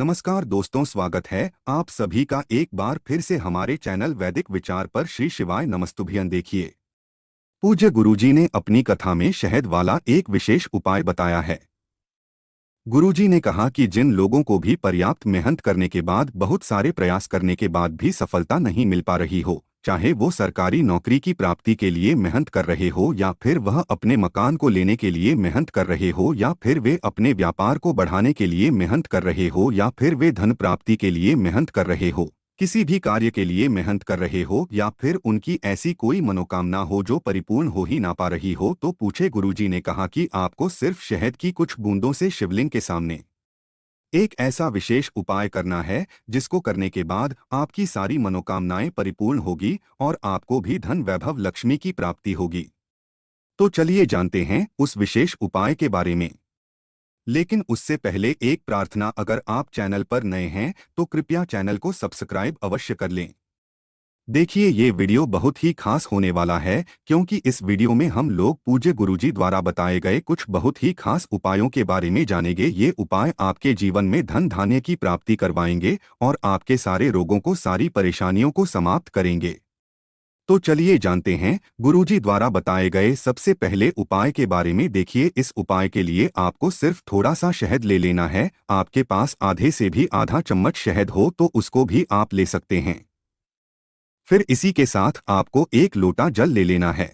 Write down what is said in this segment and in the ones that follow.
नमस्कार दोस्तों, स्वागत है आप सभी का एक बार फिर से हमारे चैनल वैदिक विचार पर। श्री शिवाय नमस्तुभ्यं। देखिए, पूज्य गुरुजी ने अपनी कथा में शहद वाला एक विशेष उपाय बताया है। गुरुजी ने कहा कि जिन लोगों को भी पर्याप्त मेहनत करने के बाद, बहुत सारे प्रयास करने के बाद भी सफलता नहीं मिल पा रही हो, चाहे वो सरकारी नौकरी की प्राप्ति के लिए मेहनत कर रहे हो, या फिर वह अपने मकान को लेने के लिए मेहनत कर रहे हो, या फिर वे अपने व्यापार को बढ़ाने के लिए मेहनत कर रहे हो, या फिर वे धन प्राप्ति के लिए मेहनत कर रहे हो, किसी भी कार्य के लिए मेहनत कर रहे हो, या फिर उनकी ऐसी कोई मनोकामना हो जो परिपूर्ण हो ही ना पा रही हो, तो पूछे। गुरुजी ने कहा कि आपको सिर्फ शहद की कुछ बूंदों से शिवलिंग के सामने एक ऐसा विशेष उपाय करना है जिसको करने के बाद आपकी सारी मनोकामनाएं परिपूर्ण होगी और आपको भी धन वैभव लक्ष्मी की प्राप्ति होगी। तो चलिए जानते हैं उस विशेष उपाय के बारे में। लेकिन उससे पहले एक प्रार्थना, अगर आप चैनल पर नए हैं तो कृपया चैनल को सब्सक्राइब अवश्य कर लें। देखिए, ये वीडियो बहुत ही खास होने वाला है, क्योंकि इस वीडियो में हम लोग पूज्य गुरुजी द्वारा बताए गए कुछ बहुत ही खास उपायों के बारे में जानेंगे। ये उपाय आपके जीवन में धन धान्य की प्राप्ति करवाएंगे और आपके सारे रोगों को, सारी परेशानियों को समाप्त करेंगे। तो चलिए जानते हैं गुरुजी द्वारा बताए गए सबसे पहले उपाय के बारे में। देखिए, इस उपाय के लिए आपको सिर्फ थोड़ा सा शहद ले लेना है। आपके पास आधे से भी आधा चम्मच शहद हो तो उसको भी आप ले सकते हैं। फिर इसी के साथ आपको एक लोटा जल ले लेना है।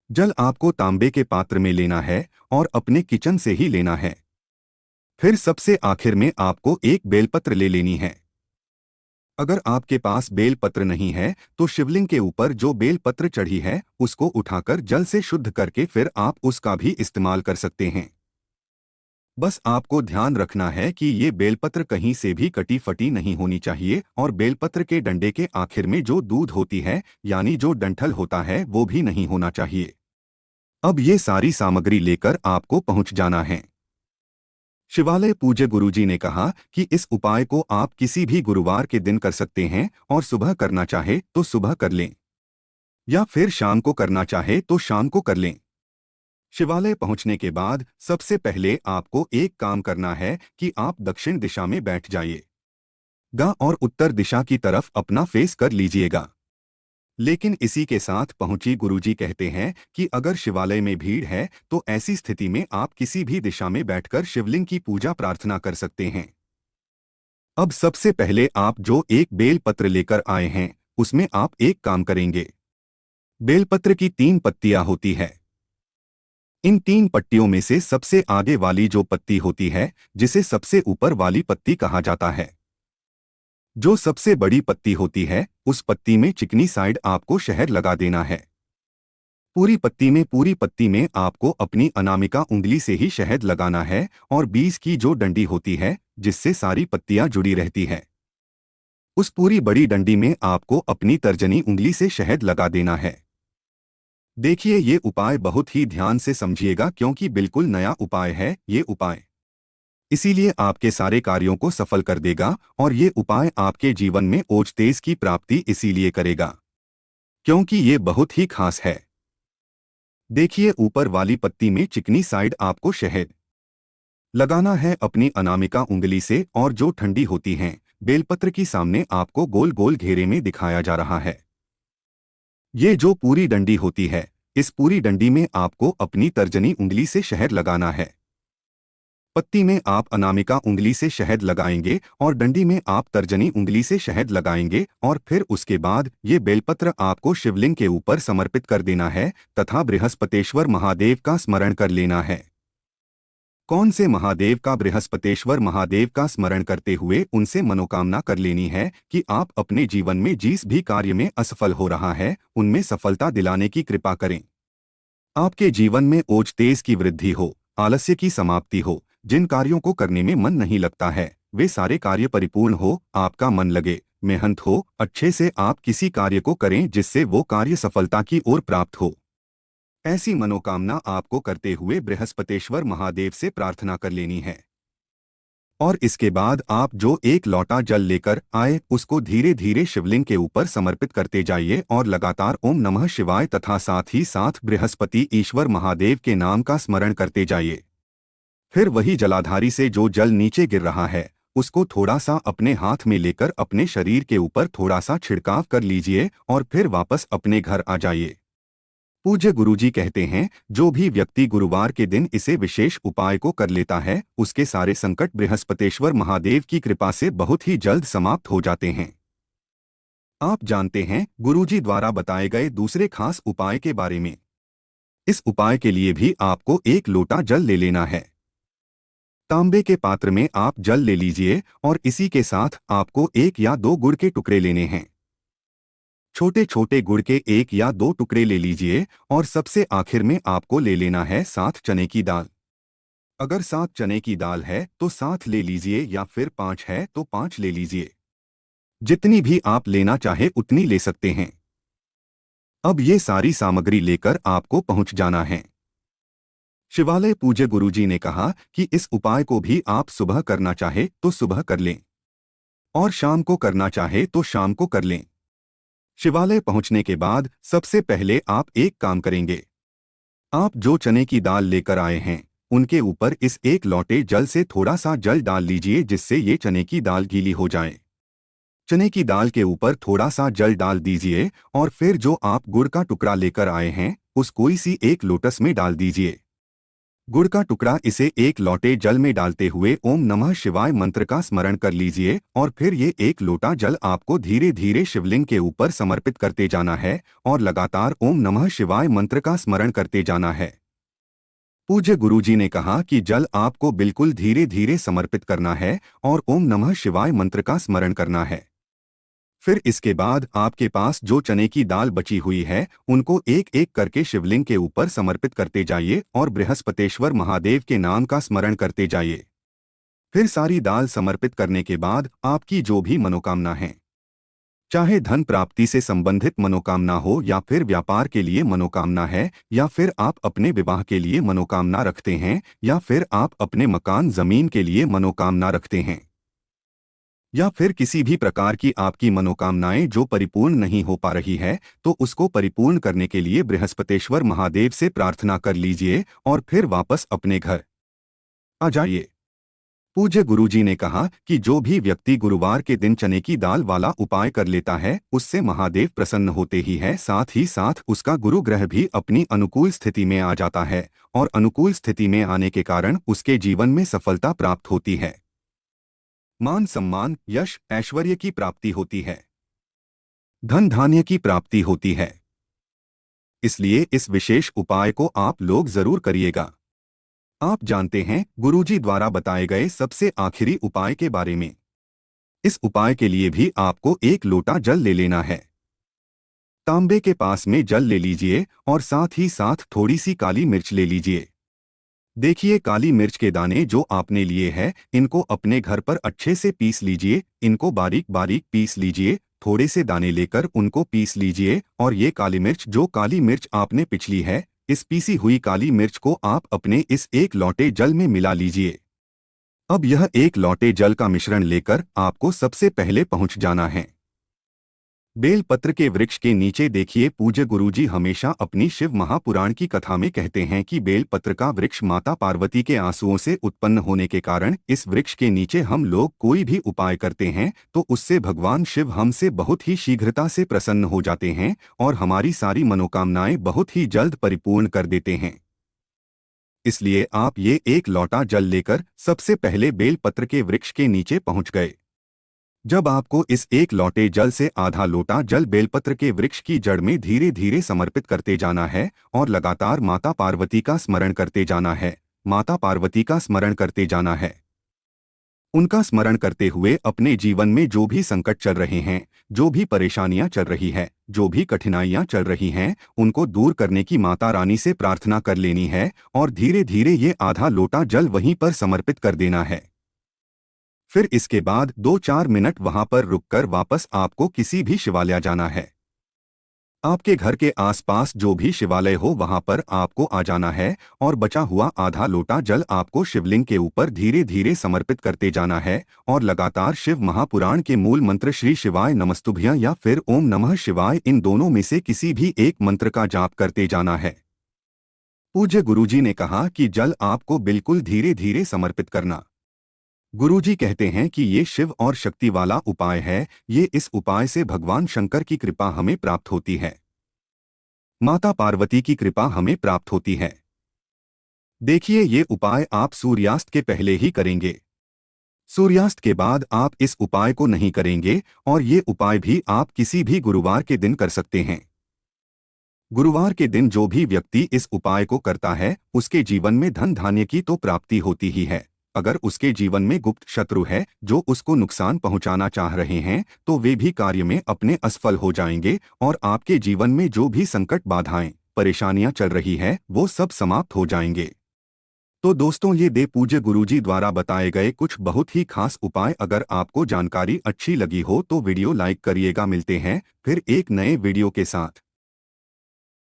जल आपको तांबे के पात्र में लेना है और अपने किचन से ही लेना है। फिर सबसे आखिर में आपको एक बेलपत्र ले लेनी है। अगर आपके पास बेलपत्र नहीं है तो शिवलिंग के ऊपर जो बेलपत्र चढ़ी है उसको उठाकर जल से शुद्ध करके फिर आप उसका भी इस्तेमाल कर सकते हैं। बस आपको ध्यान रखना है कि ये बेलपत्र कहीं से भी कटी फटी नहीं होनी चाहिए, और बेलपत्र के डंडे के आखिर में जो दूध होती है, यानी जो डंठल होता है, वो भी नहीं होना चाहिए। अब ये सारी सामग्री लेकर आपको पहुंच जाना है शिवालय। पूज्य गुरुजी ने कहा कि इस उपाय को आप किसी भी गुरुवार के दिन कर सकते हैं, और सुबह करना चाहे तो सुबह कर लें, या फिर शाम को करना चाहे तो शाम को कर लें। शिवालय पहुंचने के बाद सबसे पहले आपको एक काम करना है कि आप दक्षिण दिशा में बैठ जाइएगा और उत्तर दिशा की तरफ अपना फेस कर लीजिएगा। लेकिन इसी के साथ पहुंची गुरुजी कहते हैं कि अगर शिवालय में भीड़ है तो ऐसी स्थिति में आप किसी भी दिशा में बैठकर शिवलिंग की पूजा प्रार्थना कर सकते हैं। अब सबसे पहले आप जो एक बेल पत्र लेकर आए हैं उसमें आप एक काम करेंगे। बेलपत्र की 3 पत्तियां होती है। इन 3 पत्तियों में से सबसे आगे वाली जो पत्ती होती है, जिसे सबसे ऊपर वाली पत्ती कहा जाता है, जो सबसे बड़ी पत्ती होती है, उस पत्ती में चिकनी साइड आपको शहद लगा देना है। पूरी पत्ती में आपको अपनी अनामिका उंगली से ही शहद लगाना है, और बीच की जो डंडी होती है जिससे सारी पत्तियां जुड़ी रहती है, उस पूरी बड़ी डंडी में आपको अपनी तर्जनी उंगली से शहद लगा देना है। देखिए, ये उपाय बहुत ही ध्यान से समझिएगा, क्योंकि बिल्कुल नया उपाय है ये उपाय, इसीलिए आपके सारे कार्यों को सफल कर देगा। और ये उपाय आपके जीवन में ओज तेज की प्राप्ति इसीलिए करेगा क्योंकि ये बहुत ही खास है। देखिए, ऊपर वाली पत्ती में चिकनी साइड आपको शहद लगाना है अपनी अनामिका उंगली से, और जो ठंडी होती हैं बेलपत्र की सामने आपको गोल गोल घेरे में दिखाया जा रहा है। ये जो पूरी डंडी होती है, इस पूरी डंडी में आपको अपनी तर्जनी उंगली से शहद लगाना है। पत्ती में आप अनामिका उंगली से शहद लगाएंगे और डंडी में आप तर्जनी उंगली से शहद लगाएंगे, और फिर उसके बाद ये बेलपत्र आपको शिवलिंग के ऊपर समर्पित कर देना है तथा बृहस्पतेश्वर महादेव का स्मरण कर लेना है। कौन से महादेव का? बृहस्पतेश्वर महादेव का स्मरण करते हुए उनसे मनोकामना कर लेनी है कि आप अपने जीवन में जिस भी कार्य में असफल हो रहा है उनमें सफलता दिलाने की कृपा करें। आपके जीवन में ओज तेज की वृद्धि हो, आलस्य की समाप्ति हो, जिन कार्यों को करने में मन नहीं लगता है वे सारे कार्य परिपूर्ण हो, आपका मन लगे, मेहनत हो, अच्छे से आप किसी कार्य को करें जिससे वो कार्य सफलता की ओर प्राप्त हो। ऐसी मनोकामना आपको करते हुए बृहस्पतेश्वर महादेव से प्रार्थना कर लेनी है। और इसके बाद आप जो एक लोटा जल लेकर आए उसको धीरे धीरे शिवलिंग के ऊपर समर्पित करते जाइए, और लगातार ओम नमः शिवाय तथा साथ ही साथ बृहस्पति ईश्वर महादेव के नाम का स्मरण करते जाइए। फिर वही जलाधारी से जो जल नीचे गिर रहा है उसको थोड़ा सा अपने हाथ में लेकर अपने शरीर के ऊपर थोड़ा सा छिड़काव कर लीजिए और फिर वापस अपने घर आ जाइए। पूज्य गुरुजी कहते हैं, जो भी व्यक्ति गुरुवार के दिन इसे विशेष उपाय को कर लेता है, उसके सारे संकट बृहस्पतेश्वर महादेव की कृपा से बहुत ही जल्द समाप्त हो जाते हैं। आप जानते हैं गुरुजी द्वारा बताए गए दूसरे खास उपाय के बारे में। इस उपाय के लिए भी आपको एक लोटा जल ले लेना है। तांबे के पात्र में आप जल ले लीजिए और इसी के साथ आपको 1 या 2 गुड़ के टुकड़े लेने हैं। छोटे छोटे गुड़ के 1 या 2 टुकड़े ले लीजिए और सबसे आखिर में आपको ले लेना है 7 चने की दाल। अगर 7 चने की दाल है तो 7 ले लीजिए या फिर 5 है तो 5 ले लीजिए। जितनी भी आप लेना चाहे उतनी ले सकते हैं। अब ये सारी सामग्री लेकर आपको पहुंच जाना है शिवालय। पूज्य गुरुजी ने कहा कि इस उपाय को भी आप सुबह करना चाहे तो सुबह कर लें और शाम को करना चाहे तो शाम को कर लें। शिवालय पहुंचने के बाद सबसे पहले आप एक काम करेंगे। आप जो चने की दाल लेकर आए हैं उनके ऊपर इस एक लोटे जल से थोड़ा सा जल डाल लीजिए, जिससे ये चने की दाल गीली हो जाए। चने की दाल के ऊपर थोड़ा सा जल डाल दीजिए और फिर जो आप गुड़ का टुकड़ा लेकर आए हैं उस कोई सी एक लोटस में डाल दीजिए। गुड़ का टुकड़ा इसे एक लोटे जल में डालते हुए ओम नमः शिवाय मंत्र का स्मरण कर लीजिए और फिर ये एक लोटा जल आपको धीरे धीरे शिवलिंग के ऊपर समर्पित करते जाना है और लगातार ओम नमः शिवाय मंत्र का स्मरण करते जाना है। पूज्य गुरुजी ने कहा कि जल आपको बिल्कुल धीरे धीरे समर्पित करना है और ओम नमः शिवाय मंत्र का स्मरण करना है। फिर इसके बाद आपके पास जो चने की दाल बची हुई है उनको एक एक करके शिवलिंग के ऊपर समर्पित करते जाइए और बृहस्पतेश्वर महादेव के नाम का स्मरण करते जाइए। फिर सारी दाल समर्पित करने के बाद आपकी जो भी मनोकामना है, चाहे धन प्राप्ति से संबंधित मनोकामना हो या फिर व्यापार के लिए मनोकामना है या फिर आप अपने विवाह के लिए मनोकामना रखते हैं या फिर आप अपने मकान जमीन के लिए मनोकामना रखते हैं या फिर किसी भी प्रकार की आपकी मनोकामनाएं जो परिपूर्ण नहीं हो पा रही है, तो उसको परिपूर्ण करने के लिए बृहस्पतेश्वर महादेव से प्रार्थना कर लीजिए और फिर वापस अपने घर आ जाइए। पूज्य गुरुजी ने कहा कि जो भी व्यक्ति गुरुवार के दिन चने की दाल वाला उपाय कर लेता है उससे महादेव प्रसन्न होते ही है, साथ ही साथ उसका गुरु ग्रह भी अपनी अनुकूल स्थिति में आ जाता है और अनुकूल स्थिति में आने के कारण उसके जीवन में सफलता प्राप्त होती है। मान सम्मान, यश, ऐश्वर्य की प्राप्ति होती है, धन धान्य की प्राप्ति होती है। इसलिए इस विशेष उपाय को आप लोग जरूर करिएगा। आप जानते हैं गुरुजी द्वारा बताए गए सबसे आखिरी उपाय के बारे में। इस उपाय के लिए भी आपको एक लोटा जल ले लेना है। तांबे के पास में जल ले लीजिए और साथ ही साथ थोड़ी सी काली मिर्च ले लीजिए। देखिए, काली मिर्च के दाने जो आपने लिए हैं इनको अपने घर पर अच्छे से पीस लीजिए। इनको बारीक बारीक पीस लीजिए, थोड़े से दाने लेकर उनको पीस लीजिए और ये काली मिर्च आपने पिछली है, इस पीसी हुई काली मिर्च को आप अपने इस एक लोटे जल में मिला लीजिए। अब यह एक लोटे जल का मिश्रण लेकर आपको सबसे पहले पहुंच जाना है बेलपत्र के वृक्ष के नीचे। देखिए, पूज्य गुरुजी हमेशा अपनी शिव महापुराण की कथा में कहते हैं कि बेलपत्र का वृक्ष माता पार्वती के आंसुओं से उत्पन्न होने के कारण इस वृक्ष के नीचे हम लोग कोई भी उपाय करते हैं तो उससे भगवान शिव हमसे बहुत ही शीघ्रता से प्रसन्न हो जाते हैं और हमारी सारी मनोकामनाएं बहुत ही जल्द परिपूर्ण कर देते हैं। इसलिए आप ये एक लोटा जल लेकर सबसे पहले बेलपत्र के वृक्ष के नीचे पहुंच गए। जब आपको इस एक लोटे जल से आधा लोटा जल बेलपत्र के वृक्ष की जड़ में धीरे धीरे समर्पित करते जाना है और लगातार माता पार्वती का स्मरण करते जाना है, माता पार्वती का स्मरण करते जाना है। उनका स्मरण करते हुए अपने जीवन में जो भी संकट चल रहे हैं, जो भी परेशानियां चल रही है, जो भी कठिनाइयां चल रही हैं, उनको दूर करने की माता रानी से प्रार्थना कर लेनी है और धीरे धीरे ये आधा लोटा जल वहीं पर समर्पित कर देना है। फिर इसके बाद 2-4 मिनट वहां पर रुककर वापस आपको किसी भी शिवालय जाना है। आपके घर के आसपास जो भी शिवालय हो वहां पर आपको आ जाना है और बचा हुआ आधा लोटा जल आपको शिवलिंग के ऊपर धीरे धीरे समर्पित करते जाना है और लगातार शिव महापुराण के मूल मंत्र श्री शिवाय नमस्तुभ्यं या फिर ओम नमः शिवाय, इन दोनों में से किसी भी एक मंत्र का जाप करते जाना है। पूज्य गुरुजी ने कहा कि जल आपको बिल्कुल धीरे धीरे समर्पित करना। गुरुजी कहते हैं कि ये शिव और शक्ति वाला उपाय है। ये इस उपाय से भगवान शंकर की कृपा हमें प्राप्त होती है, माता पार्वती की कृपा हमें प्राप्त होती है। देखिए, ये उपाय आप सूर्यास्त के पहले ही करेंगे। सूर्यास्त के बाद आप इस उपाय को नहीं करेंगे, और ये उपाय भी आप किसी भी गुरुवार के दिन कर सकते हैं। गुरुवार के दिन जो भी व्यक्ति इस उपाय को करता है, उसके जीवन में धन धान्य की तो प्राप्ति होती ही है। अगर उसके जीवन में गुप्त शत्रु है जो उसको नुकसान पहुंचाना चाह रहे हैं, तो वे भी कार्य में अपने असफल हो जाएंगे, और आपके जीवन में जो भी संकट, बाधाएं, परेशानियां चल रही है, वो सब समाप्त हो जाएंगे। तो दोस्तों, ये दे पूज्य गुरुजी द्वारा बताए गए कुछ बहुत ही खास उपाय। अगर आपको जानकारी अच्छी लगी हो तो वीडियो लाइक करिएगा। मिलते हैं फिर एक नए वीडियो के साथ।